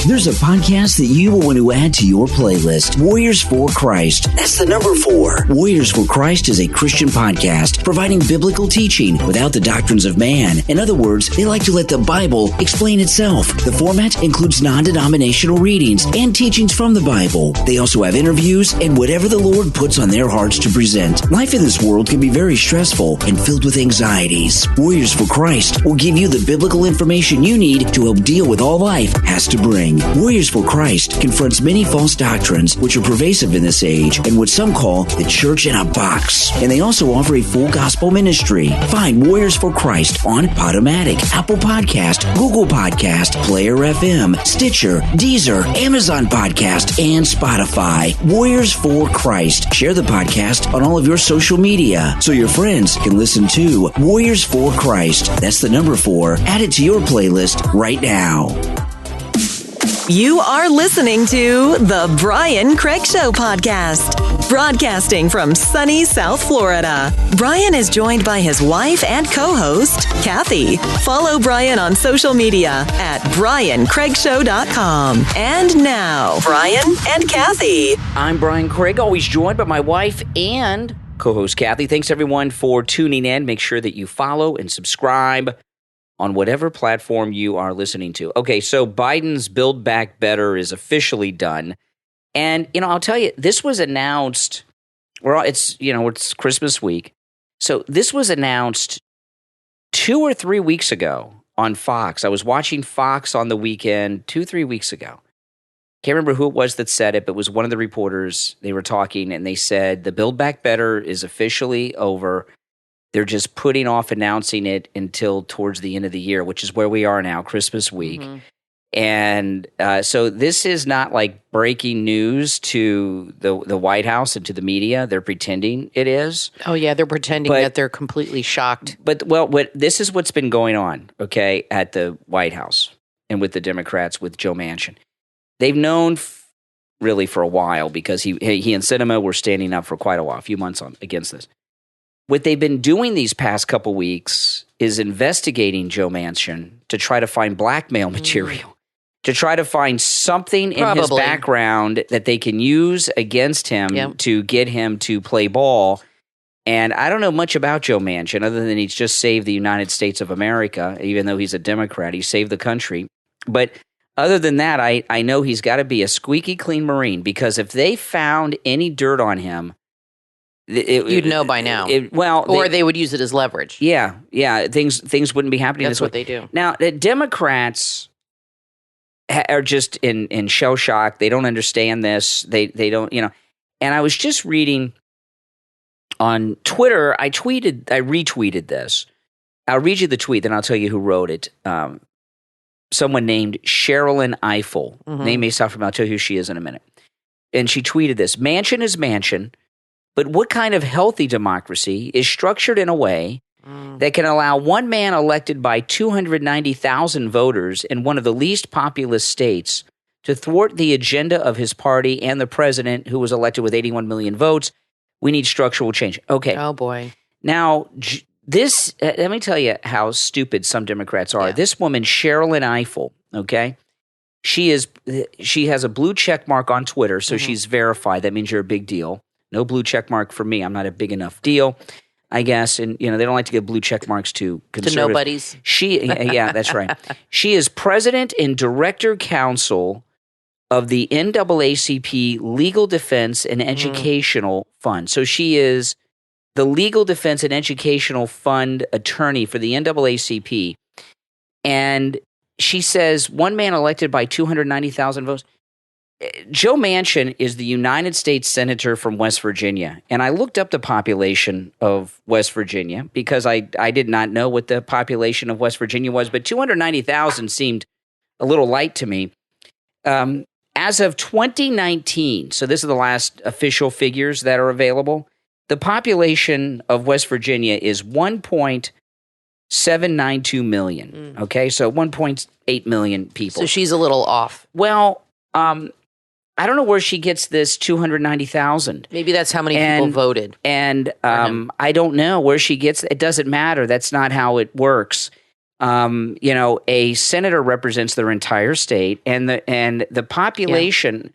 There's a podcast that you will want to add to your playlist. Warriors for Christ. That's the number 4. Warriors for Christ is a Christian podcast providing biblical teaching without the doctrines of man. In other words, they like to let the Bible explain itself. The format includes non-denominational readings and teachings from the Bible. They also have interviews and whatever the Lord puts on their hearts to present. Life in this world can be very stressful and filled with anxieties. Warriors for Christ will give you the biblical information you need to help deal with all life has to bring. Warriors for Christ confronts many false doctrines which are pervasive in this age and what some call the church in a box. And they also offer a full gospel ministry. Find Warriors for Christ on Podomatic, Apple Podcast, Google Podcast, Player FM, Stitcher, Deezer, Amazon Podcast, and Spotify. Warriors for Christ. Share the podcast on all of your social media so your friends can listen too. Warriors for Christ. That's the number 4. Add it to your playlist right now. You are listening to the Brian Craig Show podcast, broadcasting from sunny South Florida. Brian is joined by his wife and co-host, Kathy. Follow Brian on social media at briancraigshow.com. And now, Brian and Kathy. I'm Brian Craig, always joined by my wife and co-host Kathy. Thanks everyone for tuning in. Make sure that you follow and subscribe on whatever platform you are listening to. Okay, so Biden's Build Back Better is officially done. And, I'll tell you, this was announced, it's Christmas week. So this was announced 2 or 3 weeks ago on Fox. I was watching Fox on the weekend 2-3 weeks ago. Can't remember who it was that said it, but it was one of the reporters. They were talking and they said, the Build Back Better is officially over. They're just putting off announcing it until towards the end of the year, which is where we are now, Christmas week. Mm-hmm. And so this is not like breaking news to the White House and to the media. They're pretending it is. Oh, yeah, they're pretending that they're completely shocked. But, this is what's been going on, okay, at the White House and with the Democrats, with Joe Manchin. They've known really for a while because he and Sinema were standing up for quite a while, a few months against this. What they've been doing these past couple weeks is investigating Joe Manchin to try to find blackmail material, to try to find something in his background that they can use against him to get him to play ball. And I don't know much about Joe Manchin other than he's just saved the United States of America, even though he's a Democrat. He saved the country. But other than that, I know he's got to be a squeaky clean Marine because if they found any dirt on him, you'd know by now. They would use it as leverage. Yeah. Things wouldn't be happening. That's what they do. Now, the Democrats are just in shell shock. They don't understand this. They don't, And I was just reading on Twitter. I retweeted this. I'll read you the tweet, then I'll tell you who wrote it. Someone named Sherilyn Eiffel. Mm-hmm. Name may sound familiar. I'll tell you who she is in a minute. And she tweeted this: Manchin is Manchin. But what kind of healthy democracy is structured in a way that can allow one man elected by 290,000 voters in one of the least populous states to thwart the agenda of his party and the president, who was elected with 81 million votes? We need structural change. Okay. Oh, boy. Now, this, let me tell you how stupid some Democrats are. Yeah. This woman, Sherilyn Eiffel, okay, she has a blue check mark on Twitter, so she's verified. That means you're a big deal. No blue check mark for me. I'm not a big enough deal, I guess. And, they don't like to give blue check marks to conservatives. To nobodies. Yeah, that's right. She is president and director counsel of the NAACP Legal Defense and Educational Fund. So she is the Legal Defense and Educational Fund attorney for the NAACP. And she says one man elected by 290,000 votes. Joe Manchin is the United States Senator from West Virginia, and I looked up the population of West Virginia because I did not know what the population of West Virginia was, but 290,000 seemed a little light to me. As of 2019, so this is the last official figures that are available, the population of West Virginia is 1.792 million, okay? So 1.8 million people. So she's a little off. Well, I don't know where she gets this 290,000. Maybe that's how many people voted. And I don't know where she gets it. It doesn't matter. That's not how it works. a senator represents their entire state, and the population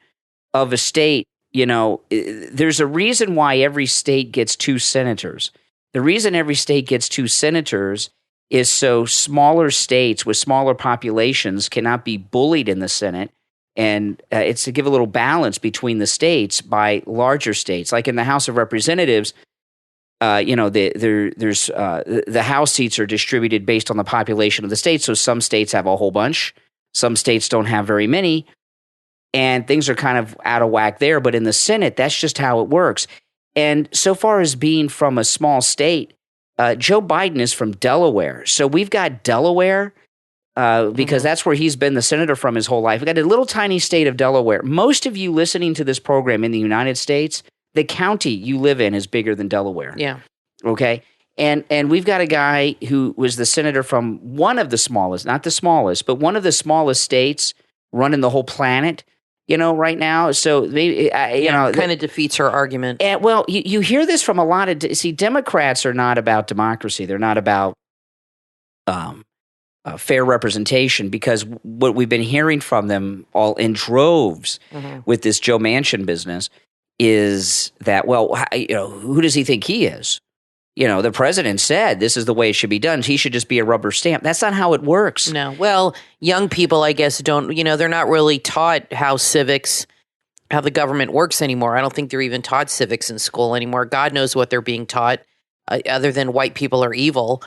of a state. There's a reason why every state gets 2 senators. The reason every state gets 2 senators is so smaller states with smaller populations cannot be bullied in the Senate. And it's to give a little balance between the states by larger states. Like in the House of Representatives, the House seats are distributed based on the population of the state. So some states have a whole bunch. Some states don't have very many. And things are kind of out of whack there. But in the Senate, that's just how it works. And so far as being from a small state, Joe Biden is from Delaware. So we've got Delaware because that's where he's been the senator from his whole life. We've got a little tiny state of Delaware. Most of you listening to this program in the United States, the county you live in is bigger than Delaware. Yeah. Okay. And we've got a guy who was the senator from one of the smallest, not the smallest, but one of the smallest states running the whole planet. Right now, so maybe kind of defeats her argument. And well, you hear this from a lot of Democrats are not about democracy; they're not about fair representation, because what we've been hearing from them all in droves with this Joe Manchin business is that, well, who does he think he is? The president said this is the way it should be done. He should just be a rubber stamp. That's not how it works. No. Well, young people, I guess, don't, they're not really taught how the government works anymore. I don't think they're even taught civics in school anymore. God knows what they're being taught other than white people are evil.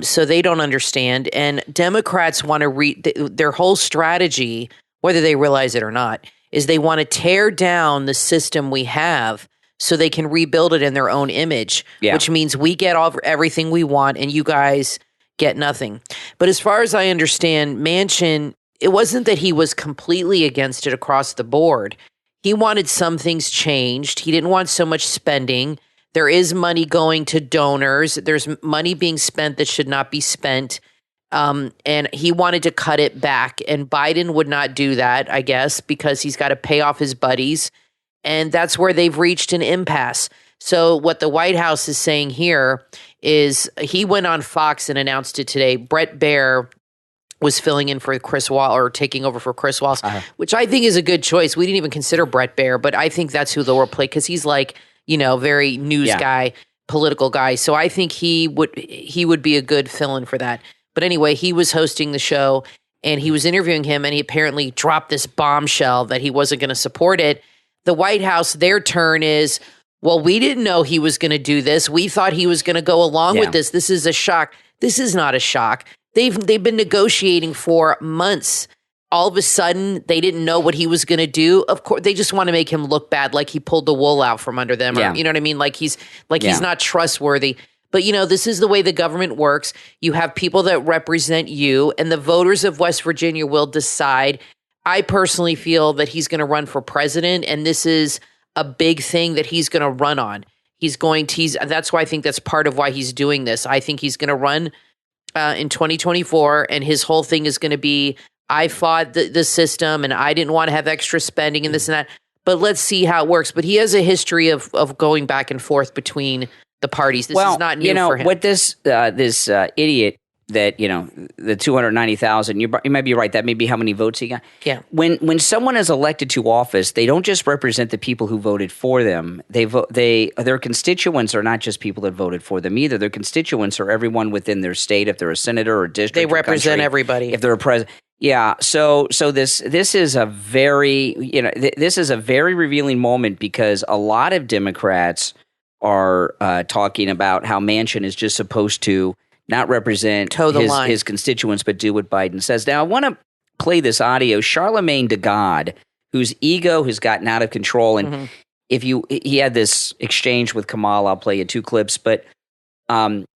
So they don't understand. And Democrats want to their whole strategy, whether they realize it or not, is they want to tear down the system we have so they can rebuild it in their own image, which means we get everything we want and you guys get nothing. But as far as I understand, Manchin, it wasn't that he was completely against it across the board. He wanted some things changed. He didn't want so much spending. There is money going to donors. There's money being spent that should not be spent. And he wanted to cut it back. And Biden would not do that, I guess, because he's got to pay off his buddies. And that's where they've reached an impasse. So what the White House is saying here is he went on Fox and announced it today. Brett Baer was filling in for Chris Wallace, or taking over for Chris Wallace, which I think is a good choice. We didn't even consider Brett Baer, but I think that's who they'll play because he's like, very news guy, political guy. So I think he would be a good fill-in for that. But anyway, he was hosting the show and he was interviewing him, and he apparently dropped this bombshell that he wasn't going to support it. The White House, their turn is, well, we didn't know he was going to do this. We thought he was going to go along with this. This is a shock. This is not a shock. They've been negotiating for months. All of a sudden, they didn't know what he was going to do. Of course, they just want to make him look bad, like he pulled the wool out from under them. Or, you know what I mean? Like he's not trustworthy. But, this is the way the government works. You have people that represent you, and the voters of West Virginia will decide. I personally feel that he's going to run for president, and this is a big thing that he's going to run on. That's why I think that's part of why he's doing this. I think he's going to run in 2024, and his whole thing is going to be, I fought the system, and I didn't want to have extra spending and this and that, but let's see how it works. But he has a history of going back and forth between the parties. This is not new for him. What this idiot that, the 290,000, you might be right. That may be how many votes he got. Yeah. When someone is elected to office, they don't just represent the people who voted for them. Their constituents are not just people that voted for them either. Their constituents are everyone within their state. If they're a senator or district, they represent everybody. If they're a president. Yeah. So this is a very, this is a very revealing moment, because a lot of Democrats are talking about how Manchin is just supposed to not represent his constituents, but do what Biden says. Now, I want to play this audio. Charlemagne de God, whose ego has gotten out of control, and he had this exchange with Kamala. I'll play you 2 clips, but when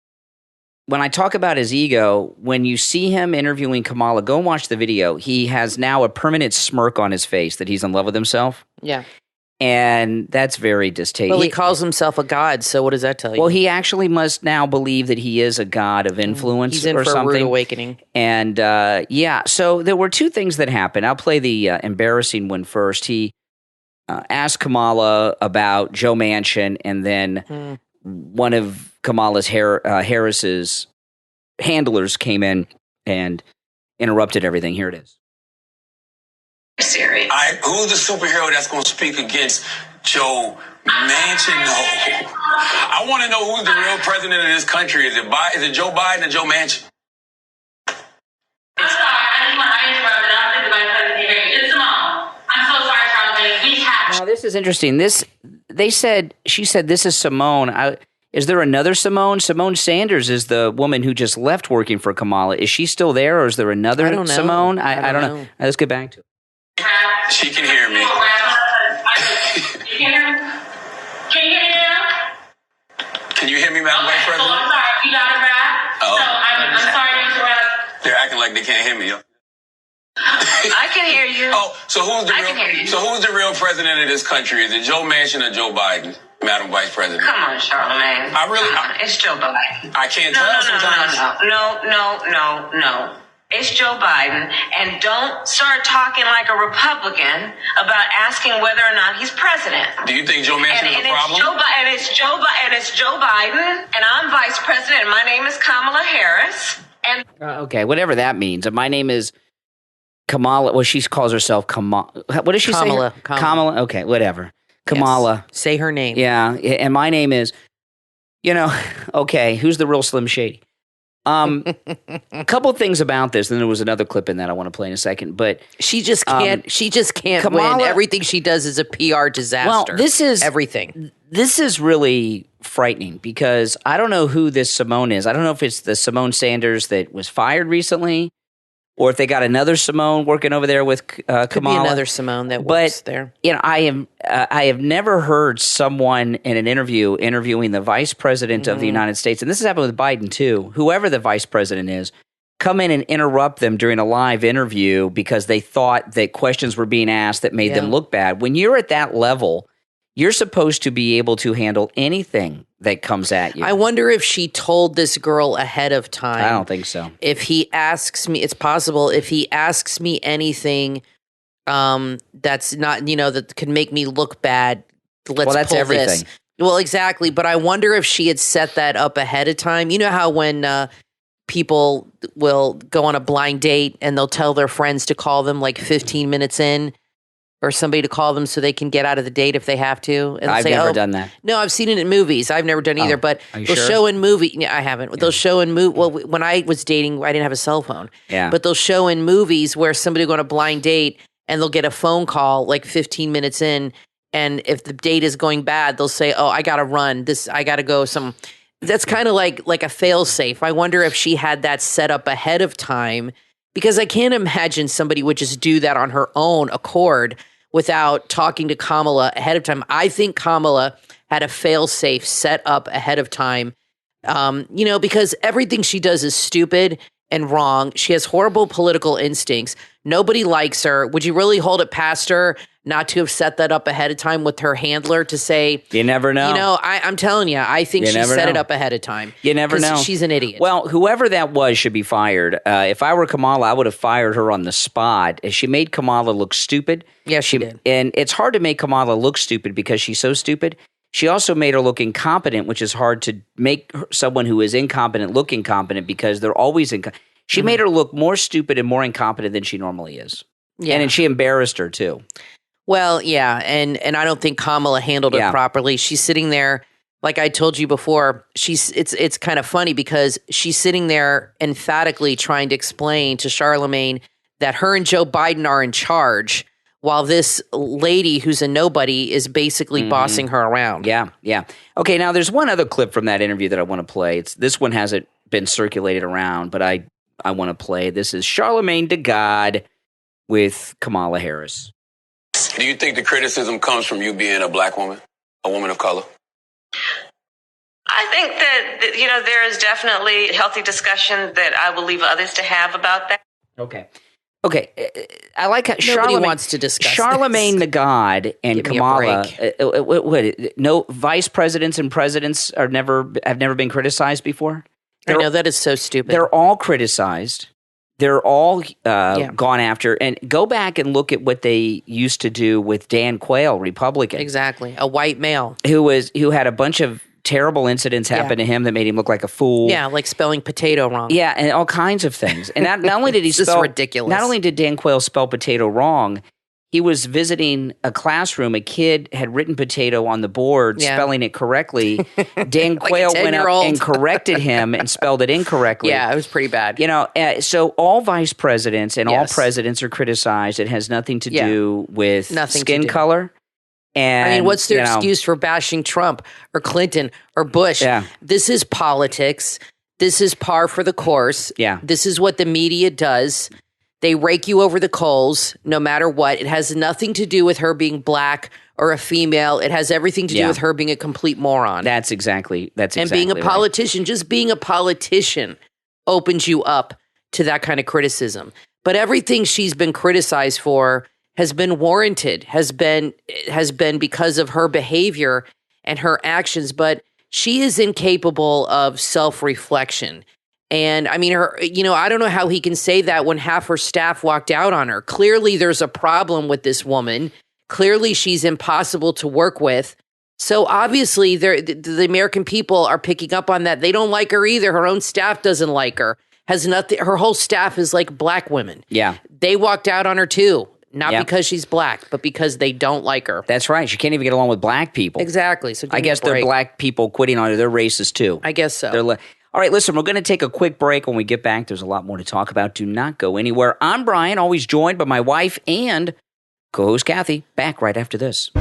I talk about his ego, when you see him interviewing Kamala, go and watch the video. He has now a permanent smirk on his face that he's in love with himself. Yeah. And that's very distasteful. Well, he calls himself a god, so what does that tell you? Well, he actually must now believe that he is a god of influence He's in or for something. A rude awakening. And so there were 2 things that happened. I'll play the embarrassing one first. He asked Kamala about Joe Manchin, and then one of Kamala Harris's handlers came in and interrupted everything. Here it is. Siri. Who's the superhero that's going to speak against Joe Manchin? No. I want to know who's the real president of this country. Is it Joe Biden or Joe Manchin? Now, this is interesting. She said this is Simone. Is there another Simone? Simone Sanders is the woman who just left working for Kamala. Is she still there, or is there another Simone? I don't know. Let's get back to it. She can hear me. Can you hear me, Madam Vice President? I'm sorry. You got it right. Oh. So I'm sorry to interrupt. They're acting like they can't hear me. I can hear you. Oh, so who's the real president of this country? Is it Joe Manchin or Joe Biden, Madam Vice President? Come on, Charlamagne. It's Joe Biden. I can't tell sometimes. No. It's Joe Biden, and don't start talking like a Republican about asking whether or not he's president. Do you think Joe Manchin is a problem? It's Joe Biden, and I'm vice president, and my name is Kamala Harris. And okay, whatever that means. My name is Kamala. Well, she calls herself Kamala. What does she say? Kamala. Okay, whatever. Kamala. Yes. Say her name. Yeah, and my name is, okay, who's the real Slim Shady? A couple of things about this, and there was another clip in that I want to play in a second, but she just can't Kamala, win. Everything she does is a PR disaster. Well, this is everything. This is really frightening because I don't know who this Simone is. I don't know if it's the Simone Sanders that was fired recently, or if they got another Simone working over there with Kamala. Could be another Simone that works there. I have never heard someone in an interview interviewing the vice president of the United States, and this has happened with Biden too, whoever the vice president is, come in and interrupt them during a live interview because they thought that questions were being asked that made them look bad. When you're at that level, you're supposed to be able to handle anything that comes at you. I wonder if she told this girl ahead of time. I don't think so. If he asks me, it's possible. If he asks me anything that's not, that could make me look bad, that's pull everything. This. Well, exactly. But I wonder if she had set that up ahead of time. You know how when people will go on a blind date and they'll tell their friends to call them like 15 minutes in, or somebody to call them so they can get out of the date if they have to. And I've never done that. No, I've seen it in movies. I've never done either, but they'll show in movie. Yeah, I haven't. Yeah. They'll show in movie. Well, when I was dating, I didn't have a cell phone. Yeah. But they'll show in movies where somebody will go on a blind date and they'll get a phone call like 15 minutes in. And if the date is going bad, they'll say, "Oh, I got to run. I got to go some." That's kind of like a fail safe. I wonder if she had that set up ahead of time, because I can't imagine somebody would just do that on her own accord without talking to Kamala ahead of time. I think Kamala had a fail-safe set up ahead of time, because everything she does is stupid and wrong. She has horrible political instincts. Nobody likes her. Would you really hold it past her not to have set that up ahead of time with her handler to say, you never know. I'm telling you, I think she set it up ahead of time. You never know. She's an idiot. Well, whoever that was should be fired. If I were Kamala, I would have fired her on the spot. She made Kamala look stupid. Yeah, she did. And it's hard to make Kamala look stupid because she's so stupid. She also made her look incompetent, which is hard to make someone who is incompetent look incompetent because they're always incompetent. She made her look more stupid and more incompetent than she normally is. Yeah. And she embarrassed her too. Well, yeah, and I don't think Kamala handled it properly. She's sitting there, like I told you before, it's kind of funny because she's sitting there emphatically trying to explain to Charlamagne that her and Joe Biden are in charge, while this lady who's a nobody is basically bossing her around. Yeah. Okay, now there's one other clip from that interview that I want to play. This one hasn't been circulated around, but I want to play. This is Charlamagne to God with Kamala Harris. Do you think the criticism comes from you being a black woman, a woman of color? I think that, there is definitely healthy discussion that I will leave others to have about that. Okay. I like how nobody wants to discuss Charlamagne the God and Kamala. No vice presidents and presidents have never been criticized before. I know that is so stupid. They're all criticized. They're all gone after. And go back and look at what they used to do with Dan Quayle, Republican. Exactly. A white male. Who had a bunch of terrible incidents happened to him that made him look like a fool. Yeah, like spelling potato wrong. Yeah, and all kinds of things. And not only did he This is spell ridiculous. Not only did Dan Quayle spell potato wrong, he was visiting a classroom. A kid had written potato on the board, spelling it correctly. Dan Quayle went up and corrected him and spelled it incorrectly. Yeah, it was pretty bad. So all vice presidents and all presidents are criticized. It has nothing to do with skin color. And, I mean, what's their excuse for bashing Trump or Clinton or Bush? Yeah. This is politics. This is par for the course. Yeah. This is what the media does. They rake you over the coals no matter what. It has nothing to do with her being black or a female. It has everything to do with her being a complete moron. That's exactly And being a politician, just being a politician opens you up to that kind of criticism. But everything she's been criticized for has been warranted, has been because of her behavior and her actions, but she is incapable of self-reflection. And I mean, I don't know how he can say that when half her staff walked out on her. Clearly, there's a problem with this woman. Clearly, she's impossible to work with. So obviously, the American people are picking up on that. They don't like her either. Her own staff doesn't like her. Has nothing. Her whole staff is like black women. Yeah, they walked out on her too. Not because she's black, but because they don't like her. That's right. She can't even get along with black people. Exactly. So I guess they're black people quitting on her. They're racist too. I guess so. All right, listen, we're going to take a quick break. When we get back, there's a lot more to talk about. Do not go anywhere. I'm Brian, always joined by my wife and co-host Kathy. Back right after this.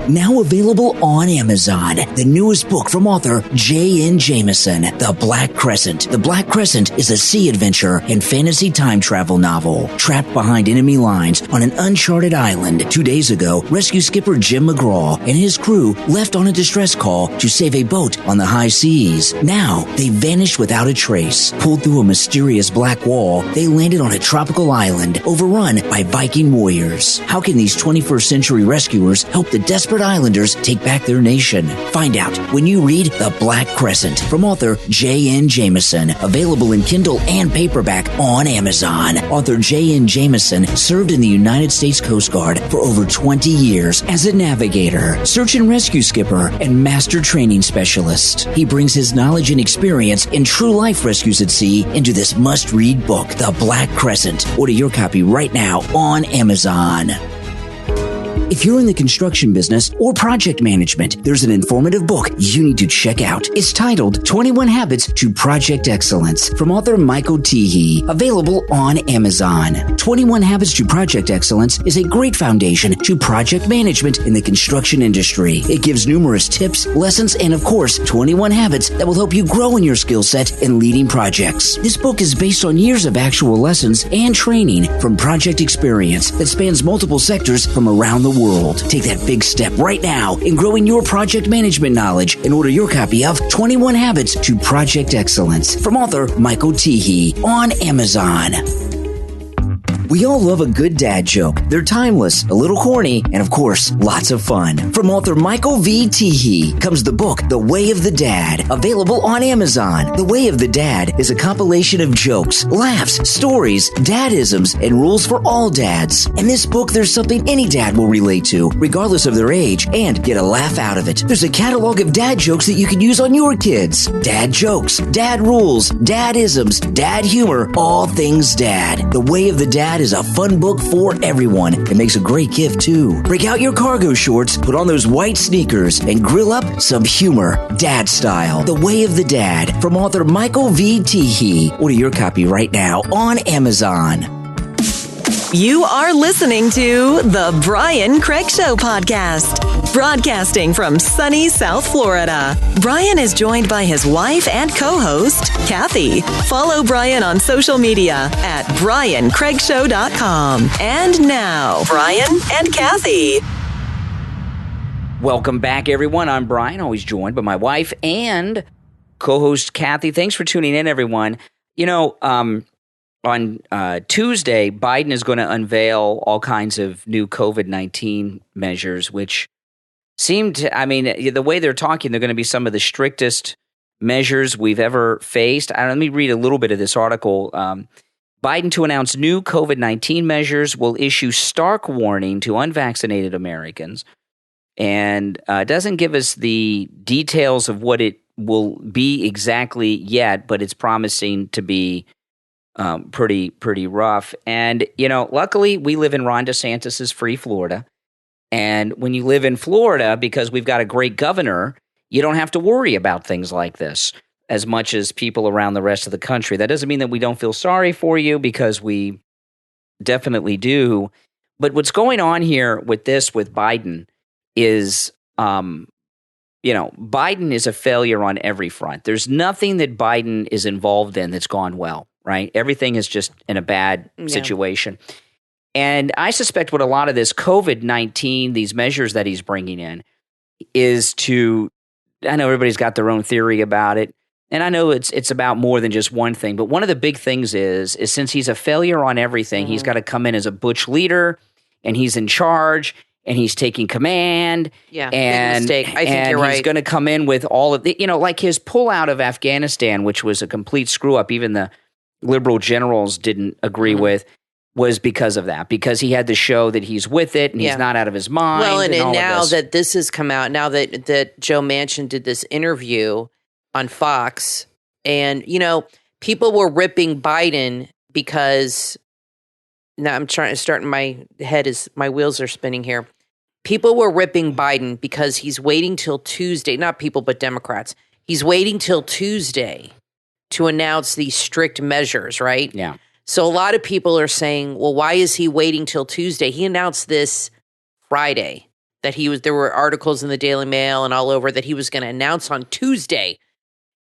Now available on Amazon, the newest book from author J.N. Jameson, The Black Crescent. The Black Crescent is a sea adventure and fantasy time travel novel. Trapped behind enemy lines on an uncharted island, 2 days ago, rescue skipper Jim McGraw and his crew left on a distress call to save a boat on the high seas. Now, they vanished without a trace. Pulled through a mysterious black wall, they landed on a tropical island overrun by Viking warriors. How can these 21st century rescuers help the desperate islanders take back their nation? Find out when you read The Black Crescent from author J.N. Jameson, available in Kindle and paperback on Amazon. Author J.N. Jameson served in the United States Coast Guard for over 20 years as a navigator, search and rescue skipper, and master training specialist. He brings his knowledge and experience in true life rescues at sea into this must-read book, The Black Crescent. Order your copy right now on Amazon. If you're in the construction business or project management, there's an informative book you need to check out. It's titled 21 Habits to Project Excellence from author Michael Teehee, available on Amazon. 21 Habits to Project Excellence is a great foundation to project management in the construction industry. It gives numerous tips, lessons, and of course, 21 habits that will help you grow in your skill set in leading projects. This book is based on years of actual lessons and training from project experience that spans multiple sectors from around the world. Take that big step right now in growing your project management knowledge and order your copy of 21 Habits to Project Excellence from author Michael Teehee on Amazon. We all love a good dad joke. They're timeless, a little corny, and of course, lots of fun. From author Michael V. Teehee comes the book, The Way of the Dad, available on Amazon. The Way of the Dad is a compilation of jokes, laughs, stories, dadisms, and rules for all dads. In this book, there's something any dad will relate to, regardless of their age, and get a laugh out of it. There's a catalog of dad jokes that you can use on your kids. Dad jokes, dad rules, dadisms, dad humor, all things dad. The Way of the Dad is a fun book for everyone. It makes a great gift too. Break out your cargo shorts, put on those white sneakers, and grill up some humor, dad style. The Way of the Dad from author Michael V. Teehee. Order your copy right now on Amazon. You are listening to the Brian Craig Show podcast, broadcasting from sunny South Florida. Brian is joined by his wife and co-host, Kathy. Follow Brian on social media at briancraigshow.com. And now, Brian and Kathy. Welcome back, everyone. I'm Brian, always joined by my wife and co-host Kathy. Thanks for tuning in, everyone. On Tuesday, Biden is going to unveil all kinds of new COVID-19 measures, which seem to, the way they're talking, they're going to be some of the strictest measures we've ever faced. Let me read a little bit of this article. Biden to announce new COVID-19 measures will issue stark warning to unvaccinated Americans, and doesn't give us the details of what it will be exactly yet, but it's promising to be pretty rough. And, luckily we live in Ron DeSantis's free Florida. And when you live in Florida, because we've got a great governor, you don't have to worry about things like this as much as people around the rest of the country. That doesn't mean that we don't feel sorry for you, because we definitely do. But what's going on here with Biden is, Biden is a failure on every front. There's nothing that Biden is involved in that's gone well, right? Everything is just in a bad situation. And I suspect what a lot of this COVID-19, these measures that he's bringing in, is to, I know everybody's got their own theory about it, and I know it's about more than just one thing, but one of the big things is since he's a failure on everything, he's got to come in as a butch leader, and he's in charge, and he's taking command. Yeah, and, big mistake. I think you're right. He's going to come in with all of the, like his pullout of Afghanistan, which was a complete screw up, even the liberal generals didn't agree with, was because of that, because he had to show that he's with it and he's not out of his mind. Well, and now this. that this has come out, now that Joe Manchin did this interview on Fox, and, people were ripping Biden because, now I'm trying to start in my head as my wheels are spinning here. People were ripping Biden because he's waiting till Tuesday, not people, but Democrats. He's waiting till Tuesday to announce these strict measures, right? Yeah. So a lot of people are saying, well, why is he waiting till Tuesday? He announced this Friday that there were articles in the Daily Mail and all over that he was going to announce on Tuesday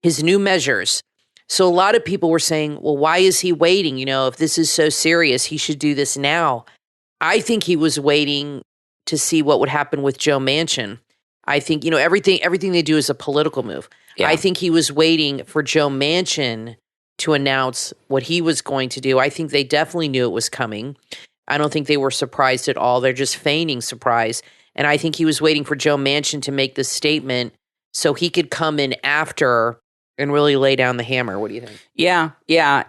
his new measures. So a lot of people were saying, well, why is he waiting? If this is so serious, he should do this now. I think he was waiting to see what would happen with Joe Manchin. I think, everything they do is a political move. Yeah. I think he was waiting for Joe Manchin to announce what he was going to do. I think they definitely knew it was coming. I don't think they were surprised at all. They're just feigning surprise. And I think he was waiting for Joe Manchin to make this statement so he could come in after and really lay down the hammer. What do you think? Yeah.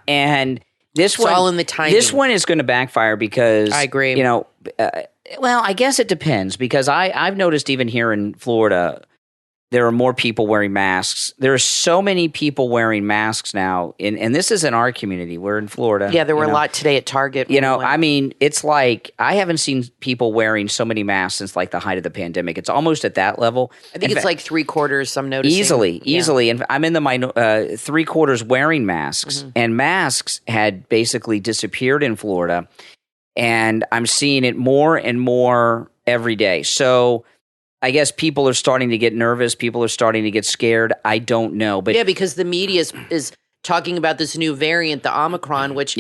And it's all in the timing. This one is going to backfire because I agree. Well, I guess it depends, because I've noticed even here in Florida, there are more people wearing masks. There are so many people wearing masks now, and this is in our community. We're in Florida. Yeah, there were a lot today at Target. It's like I haven't seen people wearing so many masks since like the height of the pandemic. It's almost at that level. I think it's like 3/4. I'm noticing easily, and I'm in the 3/4 wearing masks, and masks had basically disappeared in Florida, and I'm seeing it more and more every day. So I guess people are starting to get nervous. People are starting to get scared. I don't know. But because the media is talking about this new variant, the Omicron, which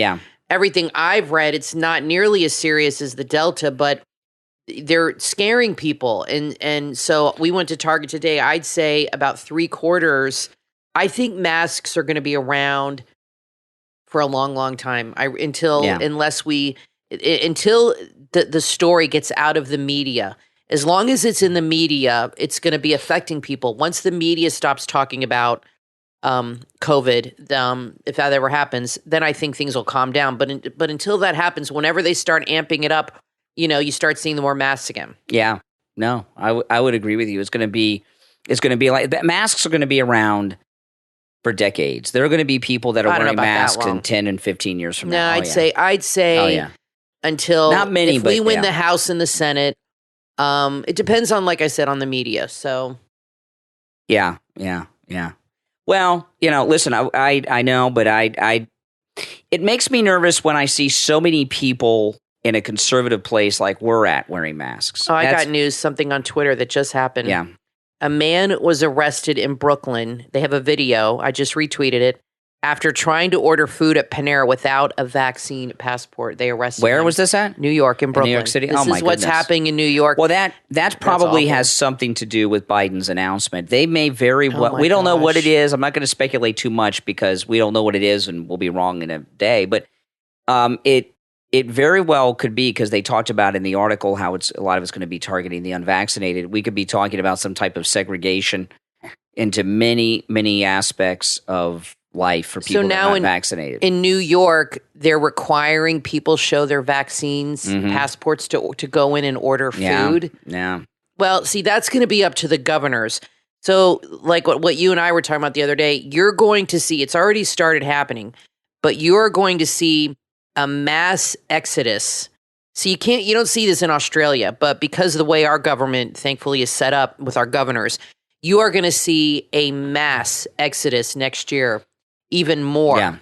everything I've read, it's not nearly as serious as the Delta, but they're scaring people. And so we went to Target today. I'd say about 3/4. I think masks are going to be around for a long, long time. Until the story gets out of the media. As long as it's in the media, it's going to be affecting people. Once the media stops talking about COVID, if that ever happens, then I think things will calm down. But until that happens, whenever they start amping it up, you start seeing the more masks again. Yeah, no, I would agree with you. It's going to be like masks are going to be around for decades. There are going to be people that are wearing masks in 10 and 15 years from now. No, I'd say until not many, if we win the House and the Senate. It depends on, like I said, on the media. So, yeah. Well, listen, I know, but it makes me nervous when I see so many people in a conservative place like we're at wearing masks. Oh, I got news, something on Twitter that just happened. Yeah. A man was arrested in Brooklyn. They have a video. I just retweeted it. After trying to order food at Panera without a vaccine passport, they arrested him. Where was this at? New York, in Brooklyn. New York City? This is what's happening in New York. Well, that probably has something to do with Biden's announcement. They may very well. We don't know what it is. I'm not going to speculate too much because we don't know what it is, and we'll be wrong in a day. But it very well could be, because they talked about in the article how a lot of it's going to be targeting the unvaccinated. We could be talking about some type of segregation into many, many aspects of life for people that are not vaccinated. In New York, they're requiring people show their vaccines, passports to go in and order food. Yeah. Well, see, that's going to be up to the governors. So like what you and I were talking about the other day, you're going to see, it's already started happening, but you're going to see a mass exodus. So you don't see this in Australia, but because of the way our government thankfully is set up with our governors, you are going to see a mass exodus next year, even more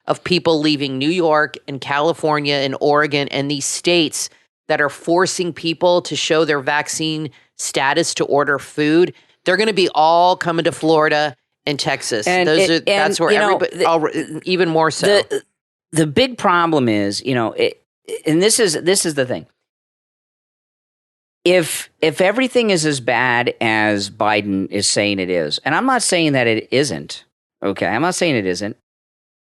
of people leaving New York and California and Oregon and these states that are forcing people to show their vaccine status to order food. They're going to be all coming to Florida and Texas. And that's where everybody, even more so. The big problem is, and this is the thing. If everything is as bad as Biden is saying it is, and I'm not saying that it isn't, okay? I'm not saying it isn't.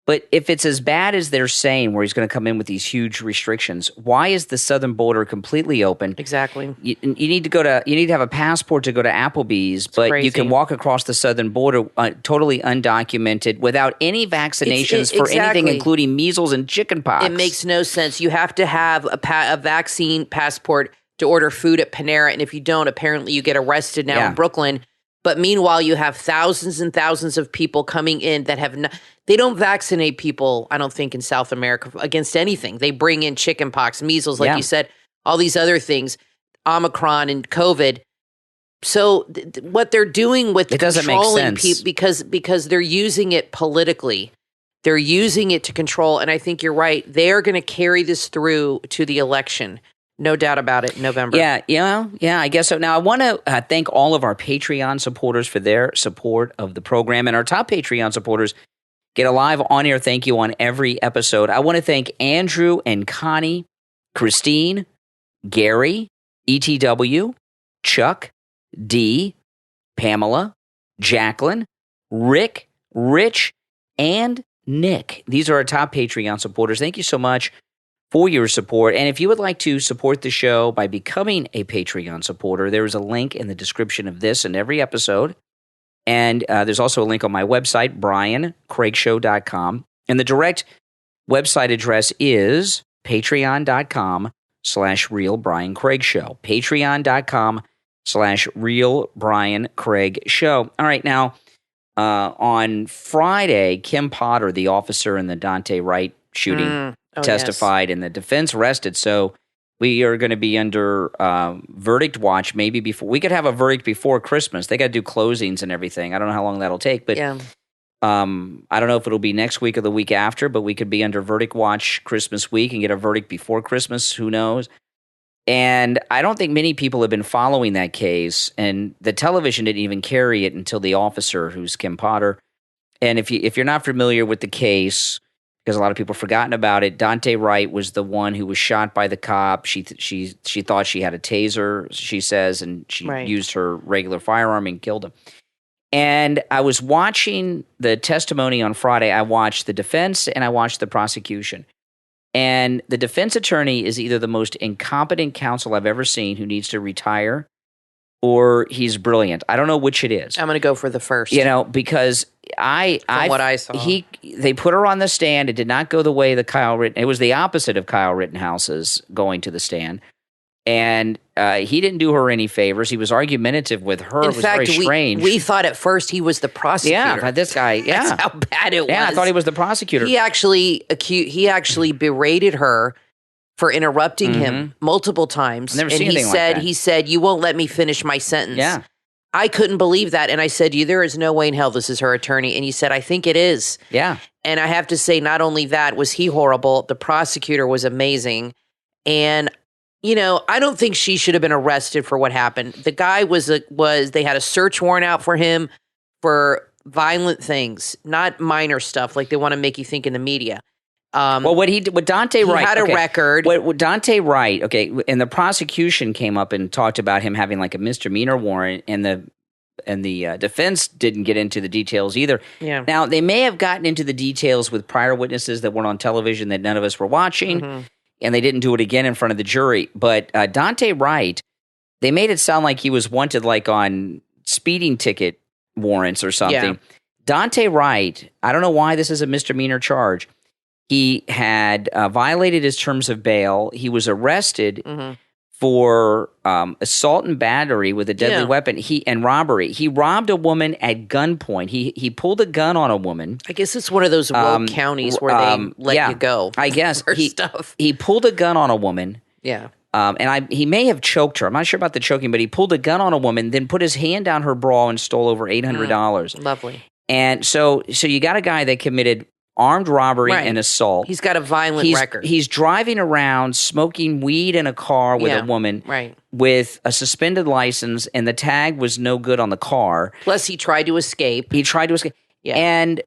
But if it's as bad as they're saying, where he's going to come in with these huge restrictions, why is the southern border completely open? Exactly. You need to have a passport to go to Applebee's, but crazy. You can walk across the southern border totally undocumented without any vaccinations for anything, including measles and chickenpox. It makes no sense. You have to have a vaccine passport to order food at Panera, and if you don't, apparently you get arrested now in Brooklyn. But meanwhile, you have thousands and thousands of people coming in that have not. They don't vaccinate people, I don't think, in South America against anything. They bring in chickenpox, measles, like you said, all these other things, Omicron and COVID. So what they're doing with controlling people, because they're using it politically, they're using it to control. And I think you're right. They are going to carry this through to the election. No doubt about it, November. Yeah, I guess so. Now, I want to thank all of our Patreon supporters for their support of the program. And our top Patreon supporters get a live on-air thank you on every episode. I want to thank Andrew and Connie, Christine, Gary, ETW, Chuck, D, Pamela, Jacqueline, Rick, Rich, and Nick. These are our top Patreon supporters. Thank you so much for your support. And if you would like to support the show by becoming a Patreon supporter, there is a link in the description of this and every episode. And there's also a link on my website, briancraigshow.com. And the direct website address is patreon.com/realbriancraigshow. Patreon.com/realbriancraigshow. All right, now, on Friday, Kim Potter, the officer in the Dante Wright shooting, testified, and the defense rested. So we are going to be under verdict watch maybe before. We could have a verdict before Christmas. They got to do closings and everything. I don't know how long that'll take, but I don't know if it'll be next week or the week after, but we could be under verdict watch Christmas week and get a verdict before Christmas. Who knows? And I don't think many people have been following that case, and the television didn't even carry it until the officer, who's Kim Potter. And if you're not familiar with the case, because a lot of people have forgotten about it, Dante Wright was the one who was shot by the cop. She thought she had a taser, she says, and she used her regular firearm and killed him. And I was watching the testimony on Friday. I watched the defense and I watched the prosecution. And the defense attorney is either the most incompetent counsel I've ever seen, who needs to retire, or he's brilliant. I don't know which it is. I'm going to go for the first. Because From what I saw, they put her on the stand. It did not go the way it was the opposite of Kyle Rittenhouse's going to the stand. And he didn't do her any favors. He was argumentative with her. It was very strange. We thought at first he was the prosecutor. Yeah, but this guy, That's how bad it was. Yeah, I thought he was the prosecutor. He actually berated her for interrupting him multiple times. I've never seen anything like that. He said, "You won't let me finish my sentence." Yeah. I couldn't believe that. And I said, there is no way in hell this is her attorney. And he said, I think it is. Yeah. And I have to say, not only that, was he horrible, the prosecutor was amazing. And, I don't think she should have been arrested for what happened. The guy they had a search warrant out for him for violent things, not minor stuff like they want to make you think in the media. What Dante Wright had a record. What Dante Wright, and the prosecution came up and talked about him having like a misdemeanor warrant, and the defense didn't get into the details either. Yeah. Now they may have gotten into the details with prior witnesses that weren't on television that none of us were watching, and they didn't do it again in front of the jury. But Dante Wright, they made it sound like he was wanted like on speeding ticket warrants or something. Yeah. Dante Wright, I don't know why this is a misdemeanor charge. He had violated his terms of bail. He was arrested for assault and battery with a deadly weapon. And robbery. He robbed a woman at gunpoint. He pulled a gun on a woman. I guess it's one of those woke counties where they let you go. I guess stuff. He pulled a gun on a woman. Yeah. He may have choked her. I'm not sure about the choking, but he pulled a gun on a woman, then put his hand down her bra and stole over $800. Lovely. And so you got a guy that committed armed robbery and assault. He's got a violent record. He's driving around smoking weed in a car with a woman with a suspended license, and the tag was no good on the car. Plus, he tried to escape. Yeah. And,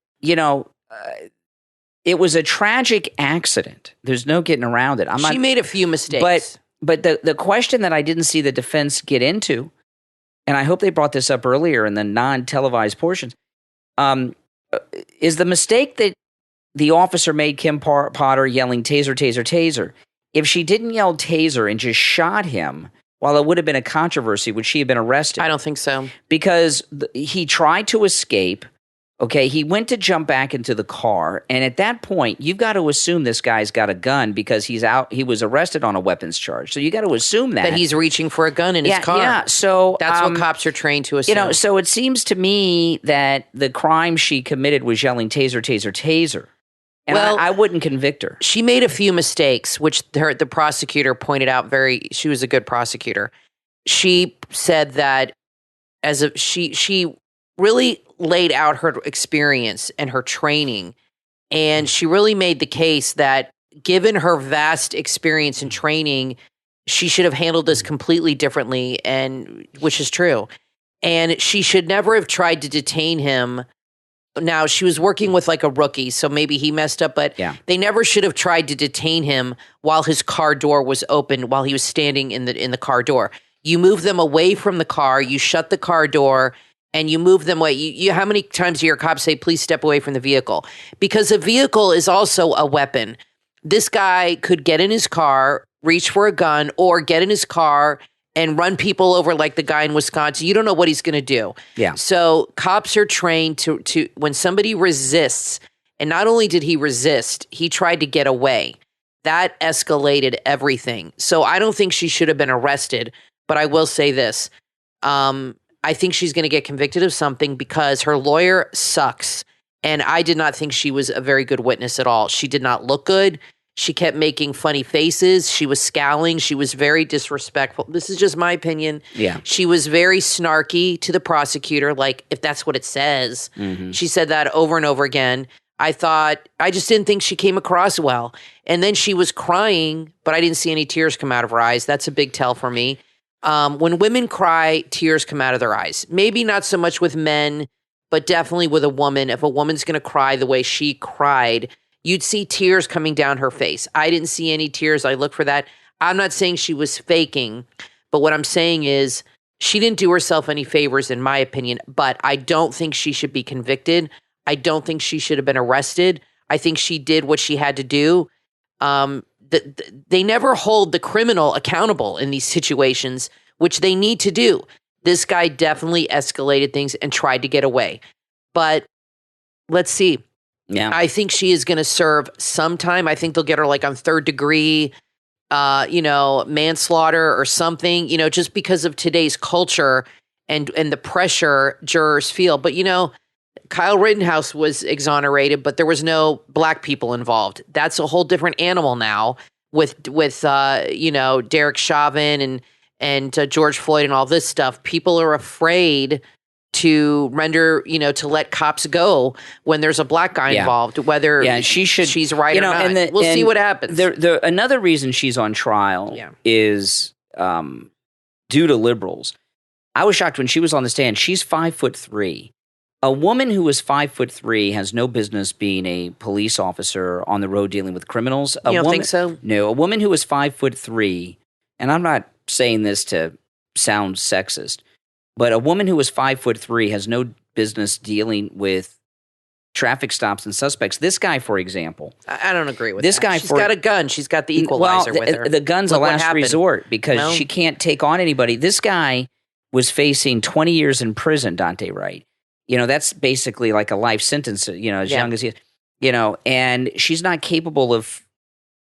it was a tragic accident. There's no getting around it. She made a few mistakes. But the question that I didn't see the defense get into, and I hope they brought this up earlier in the non-televised portions, is the mistake that the officer made Kim Potter yelling, "Taser, taser, taser." If she didn't yell taser and just shot him, while it would have been a controversy, would she have been arrested? I don't think so. Because he tried to escape. Okay, he went to jump back into the car, and at that point, you've got to assume this guy's got a gun because he's out. He was arrested on a weapons charge, so you got to assume that he's reaching for a gun in his car. Yeah, so that's what cops are trained to assume. So it seems to me that the crime she committed was yelling "taser, taser, taser," and I wouldn't convict her. She made a few mistakes, which the prosecutor pointed out. She was a good prosecutor. She said that she really laid out her experience and her training. And she really made the case that given her vast experience and training, she should have handled this completely differently, and which is true. And she should never have tried to detain him. Now, she was working with like a rookie, so maybe he messed up, but they never should have tried to detain him while his car door was open, while he was standing in the car door. You move them away from the car, you shut the car door, and you move them away. How many times do your cops say, "Please step away from the vehicle"? Because a vehicle is also a weapon. This guy could get in his car, reach for a gun, or get in his car and run people over like the guy in Wisconsin. You don't know what he's going to do. Yeah. So cops are trained to when somebody resists, and not only did he resist, he tried to get away. That escalated everything. So I don't think she should have been arrested, but I will say this. I think she's going to get convicted of something because her lawyer sucks. And I did not think she was a very good witness at all. She did not look good. She kept making funny faces. She was scowling. She was very disrespectful. This is just my opinion. Yeah. She was very snarky to the prosecutor, like, if that's what it says. Mm-hmm. She said that over and over again. I just didn't think she came across well. And then she was crying, but I didn't see any tears come out of her eyes. That's a big tell for me. When women cry, tears come out of their eyes. Maybe not so much with men, but definitely with a woman. If a woman's going to cry the way she cried, you'd see tears coming down her face. I didn't see any tears. I looked for that. I'm not saying she was faking, but what I'm saying is she didn't do herself any favors, in my opinion, but I don't think she should be convicted. I don't think she should have been arrested. I think she did what she had to do. They never hold the criminal accountable in these situations, which they need to do. This guy definitely escalated things and tried to get away. But let's see. Yeah. I think she is going to serve some time. I think they'll get her like on third degree, manslaughter or something, just because of today's culture and the pressure jurors feel. But, Kyle Rittenhouse was exonerated, but there was no black people involved. That's a whole different animal now with Derek Chauvin and George Floyd and all this stuff. People are afraid to to let cops go when there's a black guy involved, whether she's right or not. We'll see what happens. Another reason she's on trial is due to liberals. I was shocked when she was on the stand. She's 5'3". A woman who is 5'3" has no business being a police officer on the road dealing with criminals. You don't think so? No, a woman who is 5'3", and I'm not saying this to sound sexist, but a woman who is 5'3" has no business dealing with traffic stops and suspects. This guy, for example, I don't agree with this that. guy. She's got a gun. She's got the equalizer with her. The gun's a last resort because she can't take on anybody. This guy was facing 20 years in prison. Dante Wright. That's basically like a life sentence, as young as he is, and she's not capable of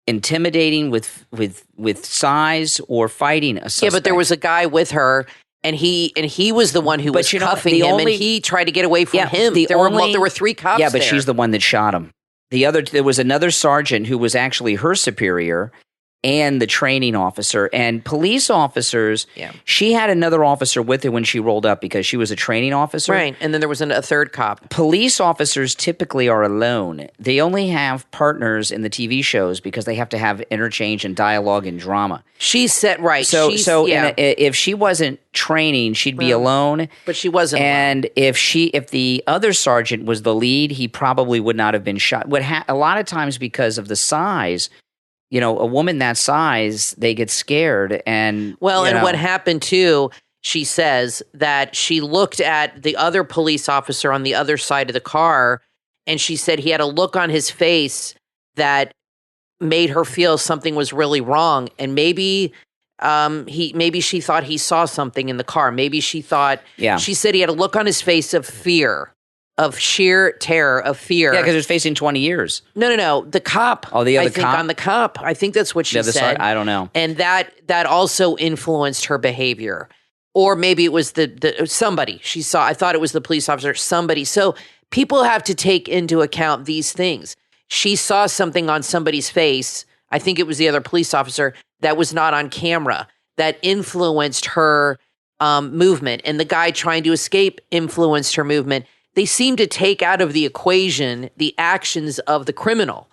intimidating with size or fighting a suspect. Yeah, but there was a guy with her, and he was the one who was cuffing him, and he tried to get away from him. There were 3 cops. Yeah, but she's the one that shot him. There was another sergeant who was actually her superior and the training officer and police officers. Yeah. She had another officer with her when she rolled up because she was a training officer. Right. And then there was a third cop. Police officers typically are alone. They only have partners in the TV shows because they have to have interchange and dialogue and drama. She said, right. So if she wasn't training, she'd be alone. But she wasn't. And alone. If the other sergeant was the lead, he probably would not have been shot. A lot of times because of the size, a woman that size, they get scared. And what happened too, she says that she looked at the other police officer on the other side of the car, and she said he had a look on his face that made her feel something was really wrong. And maybe she thought he saw something in the car. Maybe she thought, she said he had a look on his face of fear. Of sheer terror, of fear. Yeah, because he was facing 20 years. No. The cop. Oh, the other cop? On the cop. I think that's what she said. Side? I don't know. And that also influenced her behavior. Or maybe it was the somebody she saw. I thought it was the police officer, somebody. So people have to take into account these things. She saw something on somebody's face. I think it was the other police officer that was not on camera that influenced her movement. And the guy trying to escape influenced her movement. They seem to take out of the equation the actions of the criminal.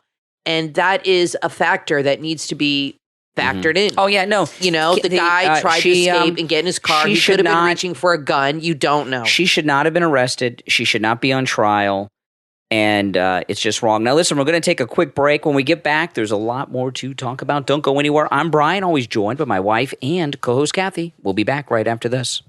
And that is a factor that needs to be factored in. Oh, yeah, no. The guy tried to escape and get in his car. He should have been reaching for a gun. You don't know. She should not have been arrested. She should not be on trial. And it's just wrong. Now, listen, we're going to take a quick break. When we get back, there's a lot more to talk about. Don't go anywhere. I'm Brian, always joined by my wife and co-host Kathy. We'll be back right after this.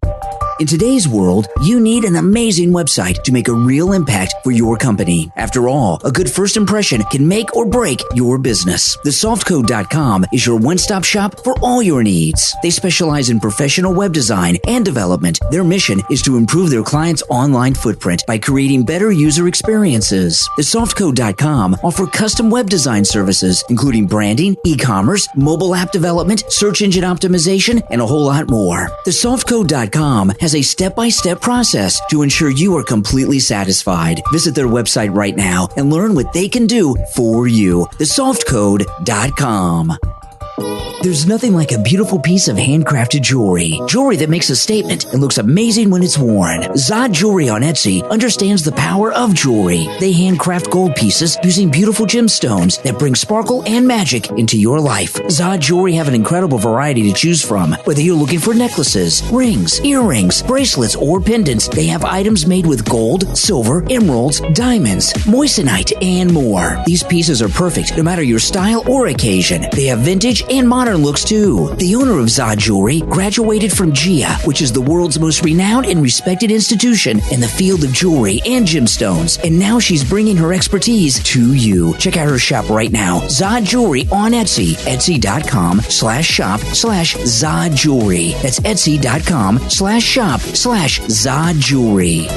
In today's world, you need an amazing website to make a real impact for your company. After all, a good first impression can make or break your business. TheSoftCode.com is your one-stop shop for all your needs. They specialize in professional web design and development. Their mission is to improve their clients' online footprint by creating better user experiences. TheSoftCode.com offer custom web design services, including branding, e-commerce, mobile app development, search engine optimization, and a whole lot more. TheSoftCode.com has a step-by-step process to ensure you are completely satisfied. Visit their website right now and learn what they can do for you. TheSoftCode.com. There's nothing like a beautiful piece of handcrafted jewelry. Jewelry that makes a statement and looks amazing when it's worn. Zod Jewelry on Etsy understands the power of jewelry. They handcraft gold pieces using beautiful gemstones that bring sparkle and magic into your life. Zod Jewelry have an incredible variety to choose from. Whether you're looking for necklaces, rings, earrings, bracelets, or pendants, they have items made with gold, silver, emeralds, diamonds, moissanite, and more. These pieces are perfect no matter your style or occasion. They have vintage and modern looks too. The owner of Zod Jewelry graduated from GIA, which is the world's most renowned and respected institution in the field of jewelry and gemstones. And now she's bringing her expertise to you. Check out her shop right now. Zod Jewelry on Etsy. Etsy.com/shop/Zod Jewelry. That's Etsy.com/shop/Zod Jewelry.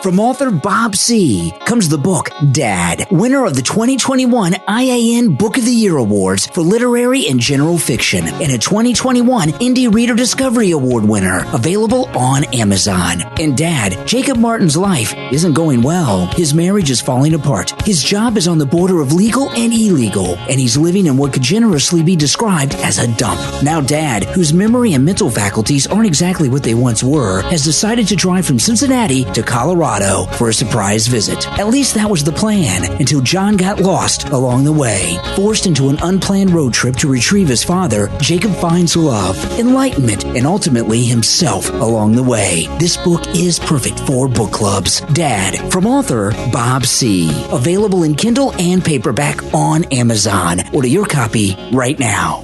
From author Bob C. comes the book Dad, winner of the 2021 IAN Book of the Year Awards for Literary and General Fiction, and a 2021 Indie Reader Discovery Award winner, available on Amazon. In Dad, Jacob Martin's life isn't going well. His marriage is falling apart. His job is on the border of legal and illegal, and he's living in what could generously be described as a dump. Now Dad, whose memory and mental faculties aren't exactly what they once were, has decided to drive from Cincinnati to Colorado for a surprise visit. At least that was the plan, until John got lost along the way. Forced into an unplanned road trip to retrieve his father, Jacob finds love, enlightenment, and ultimately himself along the way. This book is perfect for book clubs. Dad, from author Bob C. Available in Kindle and paperback on Amazon. Order your copy right now.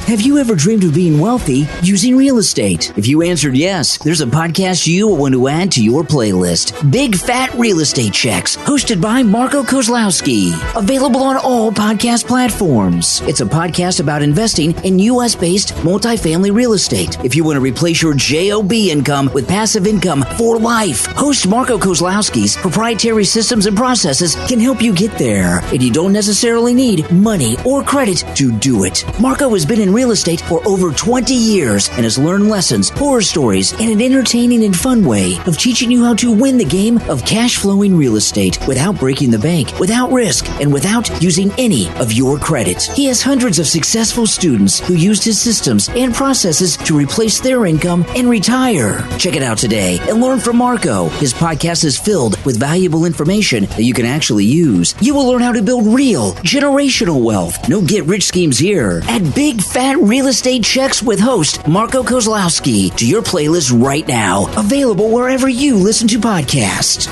Have you ever dreamed of being wealthy using real estate? If you answered yes, there's a podcast you will want to add to your playlist. Big Fat Real Estate Checks, hosted by Marco Kozlowski. Available on all podcast platforms. It's a podcast about investing in U.S.-based multifamily real estate. If you want to replace your JOB income with passive income for life, host Marco Kozlowski's proprietary systems and processes can help you get there. And you don't necessarily need money or credit to do it. Marco has been in real estate for over 20 years and has learned lessons, horror stories, and an entertaining and fun way of teaching you how to win the game of cash flowing real estate without breaking the bank, without risk, and without using any of your credit. He has hundreds of successful students who used his systems and processes to replace their income and retire. Check it out today and learn from Marco. His podcast is filled with valuable information that you can actually use. You will learn how to build real, generational wealth. No get-rich schemes here. Add Big Fat Real Estate Checks with host Marco Kozlowski to your playlist right now. Available wherever you listen to podcasts.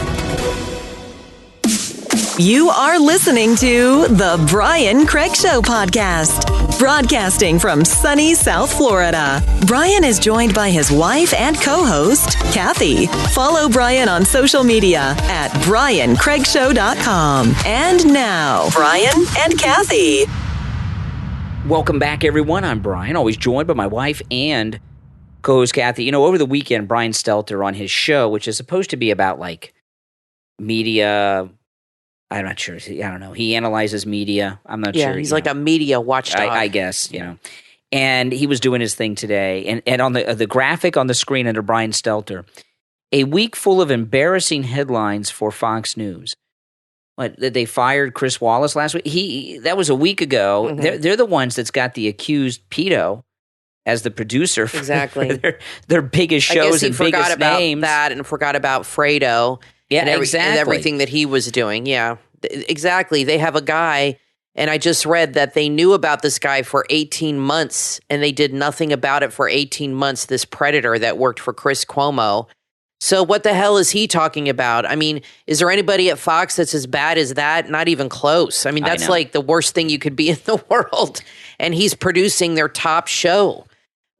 You are listening to the Brian Craig Show podcast, broadcasting from sunny South Florida. Brian is joined by his wife and co-host, Kathy. Follow Brian on social media at briancraigshow.com. And now, Brian and Kathy. Welcome back, everyone. I'm Brian, always joined by my wife and co-host Kathy. You know, over the weekend, Brian Stelter on his show, which is supposed to be about like media. I'm not sure. I don't know. He analyzes media. I'm not sure. Yeah, he's like a media watchdog. I guess, you know. And he was doing his thing today. And on the graphic on the screen under Brian Stelter, a week full of embarrassing headlines for Fox News. What, they fired Chris Wallace last week? That was a week ago. Mm-hmm. They're the ones that's got the accused pedo as the producer for, exactly. for their biggest shows and biggest names. That and forgot about Fredo. Yeah, exactly. And everything that he was doing. Yeah, exactly. They have a guy, and I just read that they knew about this guy for 18 months, and they did nothing about it for 18 months, this predator that worked for Chris Cuomo. So what the hell is he talking about? I mean, is there anybody at Fox that's as bad as that? Not even close. I mean, that's like the worst thing you could be in the world, and he's producing their top show.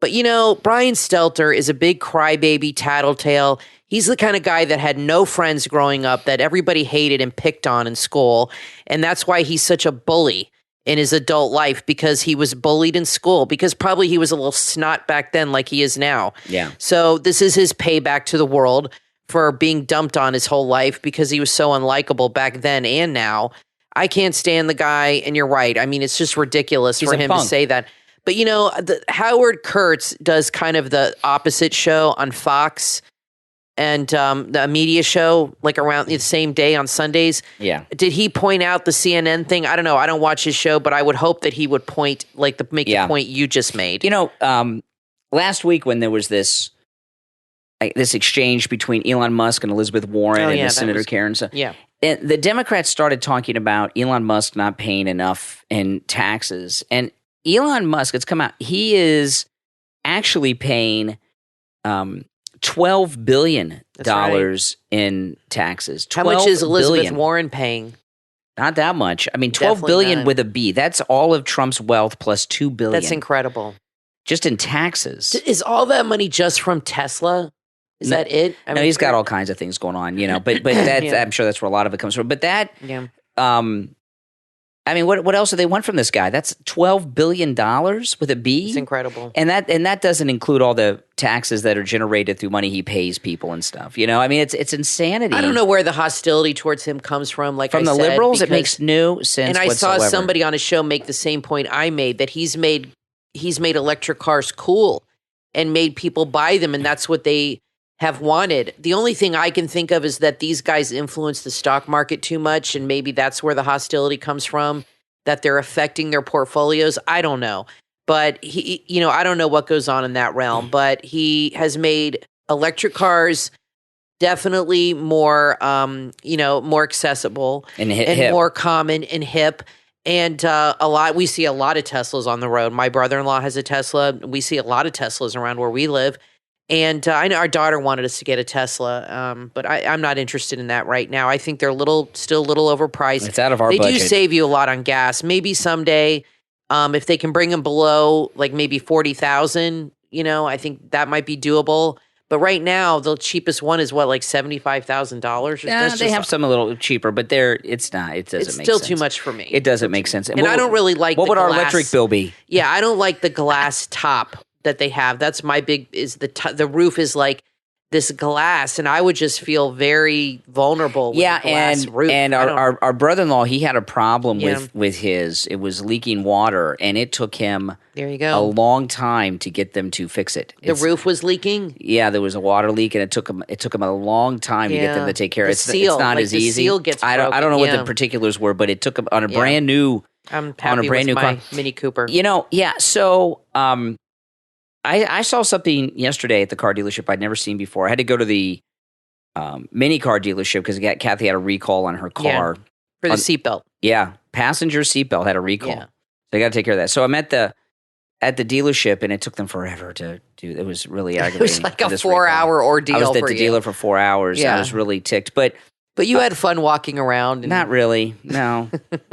But, you know, Brian Stelter is a big crybaby tattletale. He's the kind of guy that had no friends growing up, that everybody hated and picked on in school. And that's why he's such a bully in his adult life, because he was bullied in school, because probably he was a little snot back then like he is now. Yeah. So this is his payback to the world for being dumped on his whole life because he was so unlikable back then and now. I can't stand the guy, and you're right. I mean, it's just ridiculous for him to say that. But, you know, Howard Kurtz does kind of the opposite show on Fox and the media show, like around the same day on Sundays. Yeah. Did he point out the CNN thing? I don't know. I don't watch his show, but I would hope that he would make the point you just made. You know, last week when there was this exchange between Elon Musk and Elizabeth Warren and Senator Karen. Yeah. And the Democrats started talking about Elon Musk not paying enough in taxes. And Elon Musk, it's come out, he is actually paying $12 billion in taxes. How much is Elizabeth Warren paying? Not that much. I mean, $12 billion with a B. That's all of Trump's wealth plus $2 billion. That's incredible. Just in taxes. Is all that money just from Tesla? Is that it? No, he's got all kinds of things going on, you know, but that's, I'm sure that's where a lot of it comes from. But that, I mean, what else do they want from this guy? That's $12 billion with a B. It's incredible. And that doesn't include all the taxes that are generated through money he pays people and stuff. You know, I mean, it's insanity. I don't know where the hostility towards him comes from. Like from the liberals, it makes no sense. And I whatsoever. saw somebody on a show make the same point I made, that he's made electric cars cool and made people buy them, and that's what they have wanted. The only thing I can think of is that these guys influence the stock market too much, and maybe that's where the hostility comes from, that they're affecting their portfolios. I don't know. But he, you know, I don't know what goes on in that realm, but he has made electric cars definitely more, more accessible and hip. More common and hip. And we see a lot of Teslas on the road. My brother-in-law has a Tesla. We see a lot of Teslas around where we live. And I know our daughter wanted us to get a Tesla, but I'm not interested in that right now. I think they're still a little overpriced. It's out of our budget. They do save you a lot on gas. Maybe someday If they can bring them below like maybe 40,000, I think that might be doable. But right now, the cheapest one is what, like $75,000? Yeah, they have some a little cheaper, but it's not. It doesn't It's make still sense. too much for me. It doesn't make sense. And I don't really like what the would our glass. electric bill be? Yeah, I don't like the glass top that they have. That's my big, is the roof is like this glass, and I would just feel very vulnerable with the glass roof. And our brother-in-law, he had a problem Yeah. with his. It was leaking water, and it took him There you a go. long time to get them to fix it. The roof was leaking? Yeah, there was a water leak, and it took them a long time to get them to take care of it. Seal, It's not like as the easy. seal gets I don't know broken, what yeah. the particulars were, but it took them on a brand new I'm happy brand with new my car. Mini Cooper. So I saw something yesterday at the car dealership I'd never seen before. I had to go to the mini car dealership because Kathy had a recall on her car. For the seatbelt. Yeah, passenger seatbelt had a recall. Yeah. So they got to take care of that. So I'm at the dealership, and it took them forever to do. It was really aggravating. It was like a this 4-hour ordeal. I was at for the you. dealer for 4 hours. Yeah. I was really ticked, but But you had fun walking around and not really. No,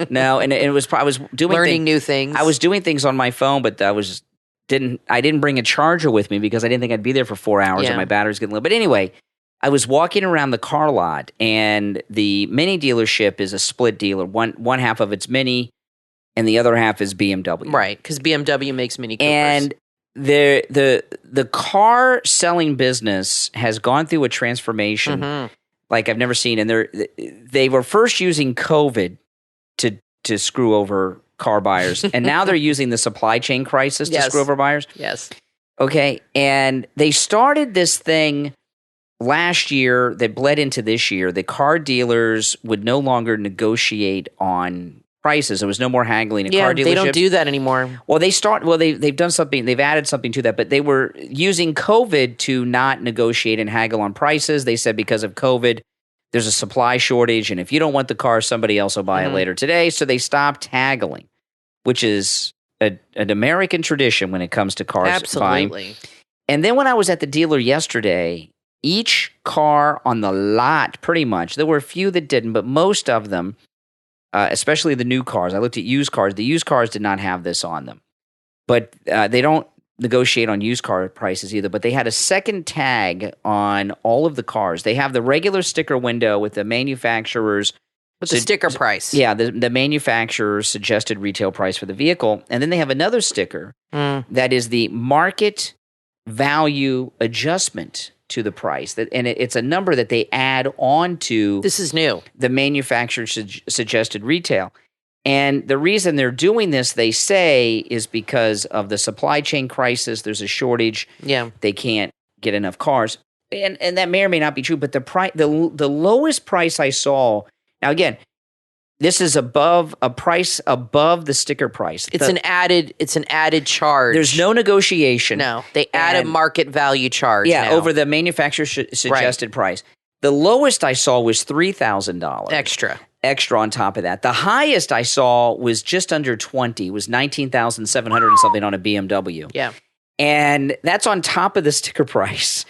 no. And it was. I was doing learning new things. I was doing things on my phone, but I didn't bring a charger with me because I didn't think I'd be there for 4 hours and my battery's getting low. But anyway, I was walking around the car lot, and the Mini dealership is a split dealer. One half of it's Mini, and the other half is BMW. Right, because BMW makes Mini Coopers. And the car selling business has gone through a transformation like I've never seen. And they were first using COVID to screw over car buyers, and now they're using the supply chain crisis to screw over buyers. Yes. Okay, and they started this thing last year that bled into this year. The car dealers would no longer negotiate on prices. There was no more haggling at car dealerships. They don't do that anymore. Well, they've done something. They've added something to that, but they were using COVID to not negotiate and haggle on prices. They said because of COVID, there's a supply shortage, and if you don't want the car, somebody else will buy it later today. So they stopped haggling, which is an American tradition when it comes to cars buying. Absolutely. And then when I was at the dealer yesterday, each car on the lot, pretty much, there were a few that didn't, but most of them, especially the new cars, I looked at used cars. The used cars did not have this on them. But they don't negotiate on used car prices either, but they had a second tag on all of the cars. They have the regular sticker window with the manufacturer's With the sticker price. Yeah, the manufacturer's suggested retail price for the vehicle. And then they have another sticker that is the market value adjustment to the price. And it's a number that they add on to This is new. the manufacturer's suggested retail. And the reason they're doing this, they say, is because of the supply chain crisis. There's a shortage. Yeah. They can't get enough cars. And that may or may not be true, but the lowest price I saw. Now, again, this is above the sticker price. It's an added charge. There's no negotiation. No. They add a market value charge. Yeah, now. over the manufacturer's suggested price. The lowest I saw was $3,000 extra on top of that. The highest I saw was just under 20. It was 19,700 and something on a BMW. Yeah. And that's on top of the sticker price.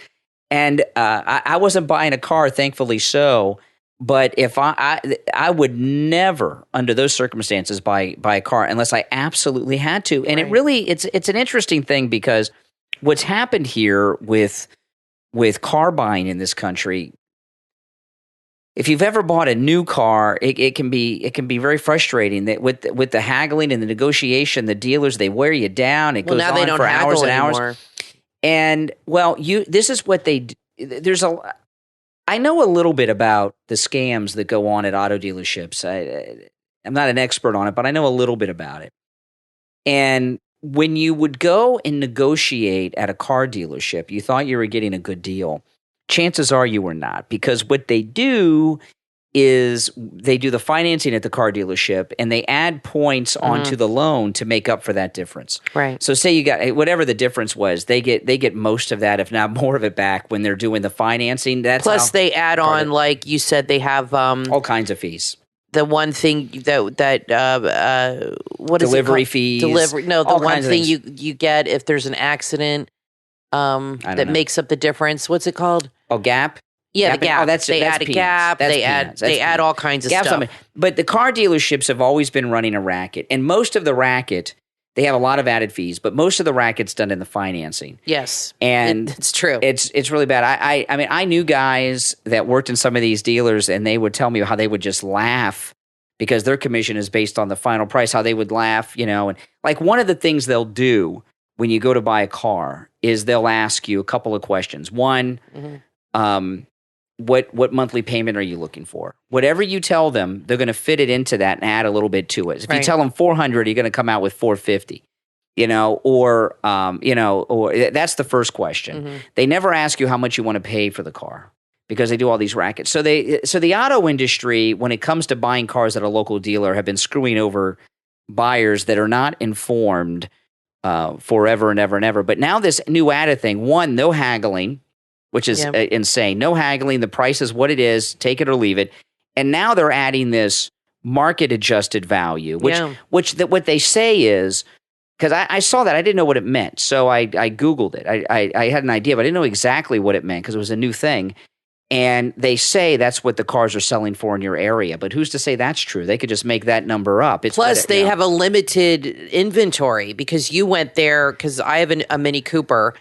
And I wasn't buying a car, thankfully so. But if I would never, under those circumstances, buy a car unless I absolutely had to. And it's an interesting thing because what's happened here with car buying in this country, if you've ever bought a new car, it can be very frustrating that with the haggling and the negotiation, the dealers, they wear you down. It goes now on they don't for hours and hours. anymore. And this is what they do. I know a little bit about the scams that go on at auto dealerships. I'm not an expert on it, but I know a little bit about it. And when you would go and negotiate at a car dealership, you thought you were getting a good deal. Chances are you were not, because what they do is they do the financing at the car dealership and they add points onto the loan to make up for that difference. Right. So say you got whatever the difference was, they get most of that, if not more of it back when they're doing the financing. Plus they add on, like you said, they have all kinds of fees. The one thing that what is delivery it called? fees. Delivery. No, the all one kinds of thing things. you get if there's an accident that know. makes up the difference. What's it called? Oh, gap. Yeah, the gap. They add a peanuts. gap. That's They peanuts. add all kinds of stuff. But the car dealerships have always been running a racket, and most of the racket They have a lot of added fees, but most of the racket's done in the financing. Yes, and it's true. It's really bad. I mean, I knew guys that worked in some of these dealers, and they would tell me how they would just laugh because their commission is based on the final price. How they would laugh, and like one of the things they'll do when you go to buy a car is they'll ask you a couple of questions. One, what monthly payment are you looking for? Whatever you tell them, they're going to fit it into that and add a little bit to it. If you tell them 400, you're going to come out with 450. Or that's the first question. They never ask you how much you want to pay for the car because they do all these rackets. So the auto industry, when it comes to buying cars at a local dealer, have been screwing over buyers that are not informed forever and ever and ever. But now this new added thing, one, no haggling, which is insane. No haggling. The price is what it is. Take it or leave it. And now they're adding this market adjusted value, which what they say is, because I saw that, I didn't know what it meant. So I Googled it. I had an idea, but I didn't know exactly what it meant because it was a new thing. And they say that's what the cars are selling for in your area. But who's to say that's true? They could just make that number up. Plus, they have a limited inventory because you went there, because I have a Mini Cooper,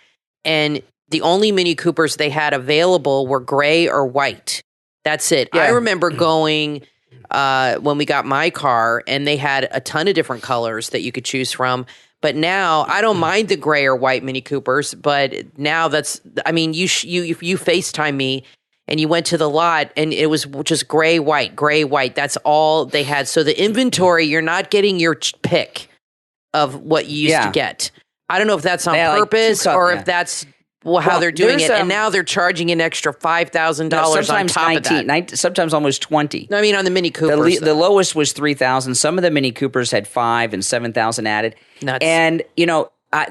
and the only Mini Coopers they had available were gray or white. That's it. Yeah. I remember going when we got my car, and they had a ton of different colors that you could choose from. But now I don't mind the gray or white Mini Coopers. But now you FaceTime me, and you went to the lot, and it was just gray, white. That's all they had. So the inventory, you're not getting your pick of what you used to get. I don't know if that's on purpose or if that's how they're doing it. And now they're charging an extra $5,000 on top of that. Sometimes almost 20. No, I mean on the Mini Coopers. The lowest was 3,000. Some of the Mini Coopers had 5,000 and 7,000 added. Nuts. And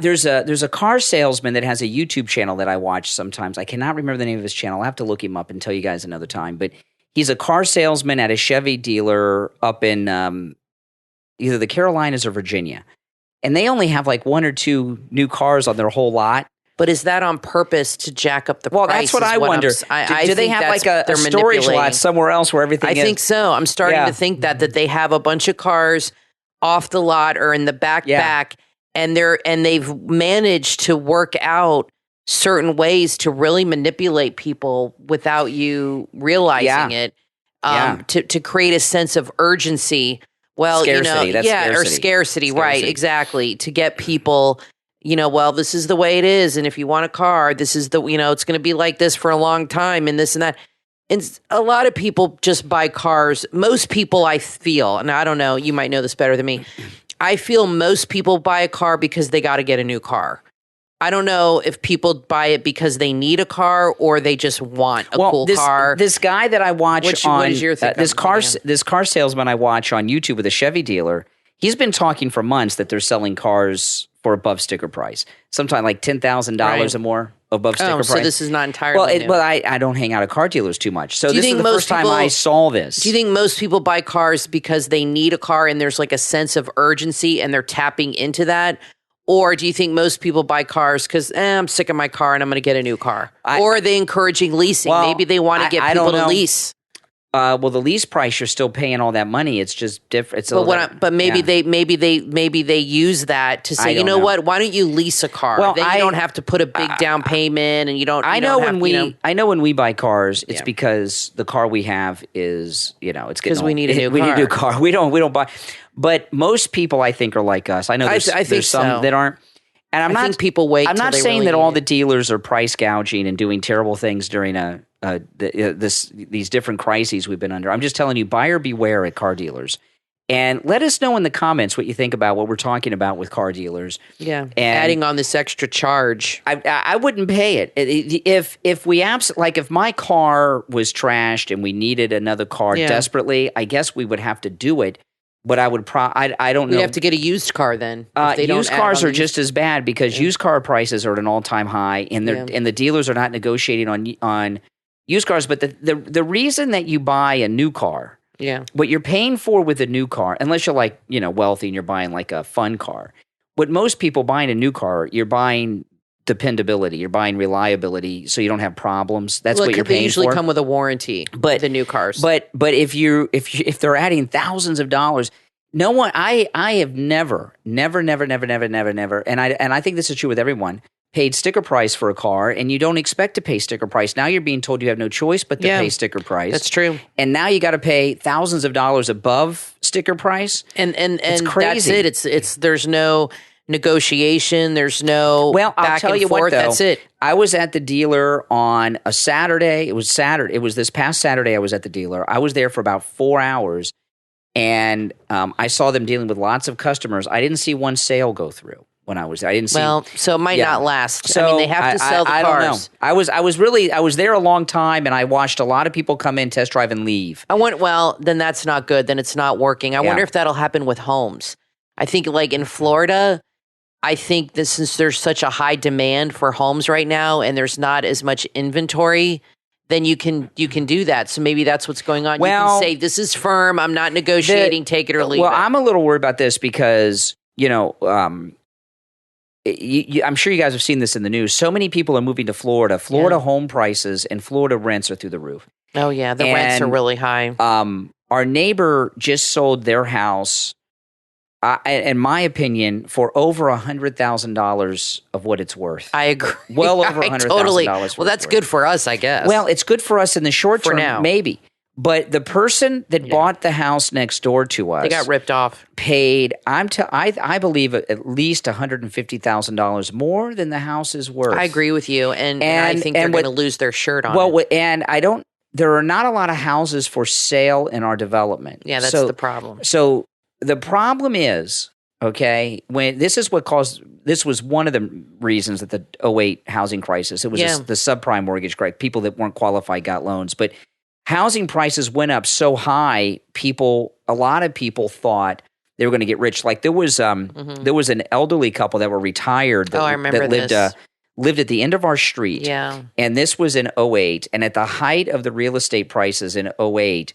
there's a car salesman that has a YouTube channel that I watch sometimes. I cannot remember the name of his channel. I'll have to look him up and tell you guys another time. But he's a car salesman at a Chevy dealer up in either the Carolinas or Virginia. And they only have like 1 or 2 new cars on their whole lot. But is that on purpose to jack up the price? Well, that's what I wonder. Do they have like a storage lot somewhere else where everything is? I think so. I'm starting to think that they have a bunch of cars off the lot or in the back, and they've managed to work out certain ways to really manipulate people without you realizing it, to create a sense of urgency. Well, scarcity. Or scarcity, right? Exactly, to get people. This is the way it is. And if you want a car, this is it's going to be like this for a long time and this and that. And a lot of people just buy cars. Most people, I feel, and I don't know, you might know this better than me. I feel most people buy a car because they got to get a new car. I don't know if people buy it because they need a car or they just want a cool car. This guy that I watch what is your this car salesman I watch on YouTube with a Chevy dealer, he's been talking for months that they're selling cars for above sticker price, sometimes like $10,000 or more above sticker price. So this is not entirely new. Well, I don't hang out at car dealers too much, so this is the first time I saw this. Do you think most people buy cars because they need a car and there's like a sense of urgency and they're tapping into that? Or do you think most people buy cars because I'm sick of my car and I'm going to get a new car? Or are they encouraging leasing? Maybe they want to get people to lease. The lease price, you're still paying all that money. It's just different. But maybe they use that to say, what? Why don't you lease a car? Well, then you don't have to put a big down payment, and you don't. I know when we buy cars, it's because the car we have is it's because we need a new car. We need a new car. We don't buy. But most people, I think, are like us. I know there's some that aren't. And I think people wait. I'm not saying that all the dealers are price gouging and doing terrible things during these different crises we've been under. I'm just telling you, buyer beware at car dealers. And let us know in the comments what you think about what we're talking about with car dealers. Yeah, and adding on this extra charge. I wouldn't pay it. If my car was trashed and we needed another car desperately, I guess we would have to do it. But I would I don't know. We'd have to get a used car then. Used cars are just as bad because used car prices are at an all-time high, and the dealers are not negotiating on used cars. But the reason that you buy a new car, what you're paying for with a new car, unless you're wealthy and you're buying like a fun car, what most people buying a new car, you're buying dependability, you're buying reliability, so you don't have problems. That's what you're paying for. They usually come with a warranty. But the new cars. But if they're adding thousands of dollars, No one, I have never, and I think this is true with everyone, paid sticker price for a car, and you don't expect to pay sticker price. Now you're being told you have no choice but to pay sticker price. That's true. And now you got to pay thousands of dollars above sticker price. And it's crazy. That's it. It's there's no negotiation. There's no I'll back tell and you forth. what, though. That's it. I was at the dealer on a Saturday. It was Saturday. It was this past Saturday I was at the dealer. I was there for about 4 hours, and I saw them dealing with lots of customers. I didn't see one sale go through when I was there. I didn't see. Well, so it might not last. So I mean, they have to sell the I cars. don't know. I was there a long time, and I watched a lot of people come in, test drive, and leave. Well, then that's not good. Then it's not working. I wonder if that'll happen with homes. I think like in Florida, I think that since there's such a high demand for homes right now and there's not as much inventory, then you can do that. So maybe that's what's going on. Well, you can say, this is firm. I'm not negotiating. Take it or leave it. Well, I'm a little worried about this because, I'm sure you guys have seen this in the news. So many people are moving to Florida. Florida home prices and Florida rents are through the roof. Oh, yeah. The rents are really high. Our neighbor just sold their house, in my opinion, for over $100,000 of what it's worth. I agree. Well over $100,000. Totally. Well, that's good for us, I guess. Well, it's good for us in the short term, now. maybe. But the person that bought the house next door to us, they got ripped off. Paid, I believe, at least $150,000 more than the house is worth. I agree with you, and I think they're going to lose their shirt on it. Well, and there are not a lot of houses for sale in our development. Yeah, that's the problem. So the problem is, okay, this was one of the reasons that the 2008 housing crisis, it was the subprime mortgage crisis. People that weren't qualified got loans, but housing prices went up so high, a lot of people thought they were going to get rich. Like there was an elderly couple that were retired I remember that lived at the end of our street. Yeah. And this was in 2008, and at the height of the real estate prices in 2008,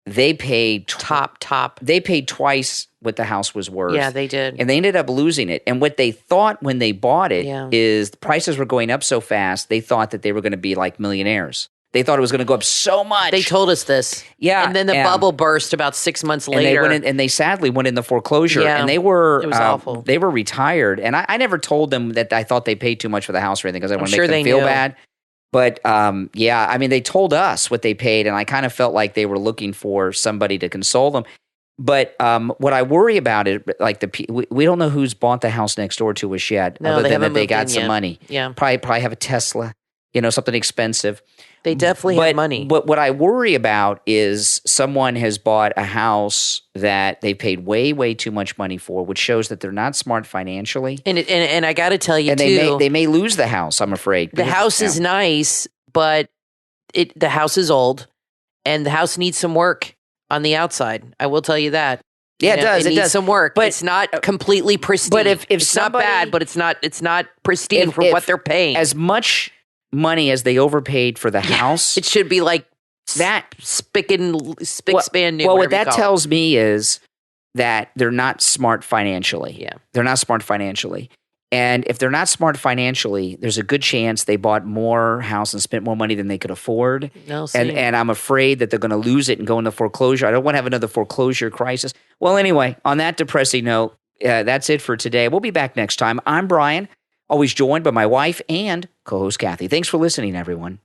they paid top. They paid twice what the house was worth. Yeah, they did. And they ended up losing it. And what they thought when they bought it is the prices were going up so fast, they thought that they were going to be like millionaires. They thought it was going to go up so much. They told us this. Yeah. And then the bubble burst about 6 months later. And they sadly went into foreclosure. Yeah, and it was awful. They were retired. And I never told them that I thought they paid too much for the house or anything because I want to make them feel bad. But they told us what they paid, and I kind of felt like they were looking for somebody to console them. But what I worry about is, like we don't know who's bought the house next door to us yet, other than that they got some money. Yeah, probably have a Tesla, something expensive. They definitely have money. But what I worry about is someone has bought a house that they paid way, way too much money for, which shows that they're not smart financially. And I got to tell you, and they may lose the house, I'm afraid. The house is nice, but the house is old, and the house needs some work on the outside. I will tell you that. Yeah, it does. It needs some work, but it's not completely pristine. But if it's somebody, not bad, but it's not pristine for what they're paying. As much money as they overpaid for the house, it should be like that spick span new. Well, what that tells me is that they're not smart financially. Yeah, they're not smart financially. And if they're not smart financially, there's a good chance they bought more house and spent more money than they could afford. And I'm afraid that they're going to lose it and go into foreclosure. I don't want to have another foreclosure crisis. Well, anyway, on that depressing note, that's it for today. We'll be back next time. I'm Brian, always joined by my wife and co-host Kathy. Thanks for listening, everyone.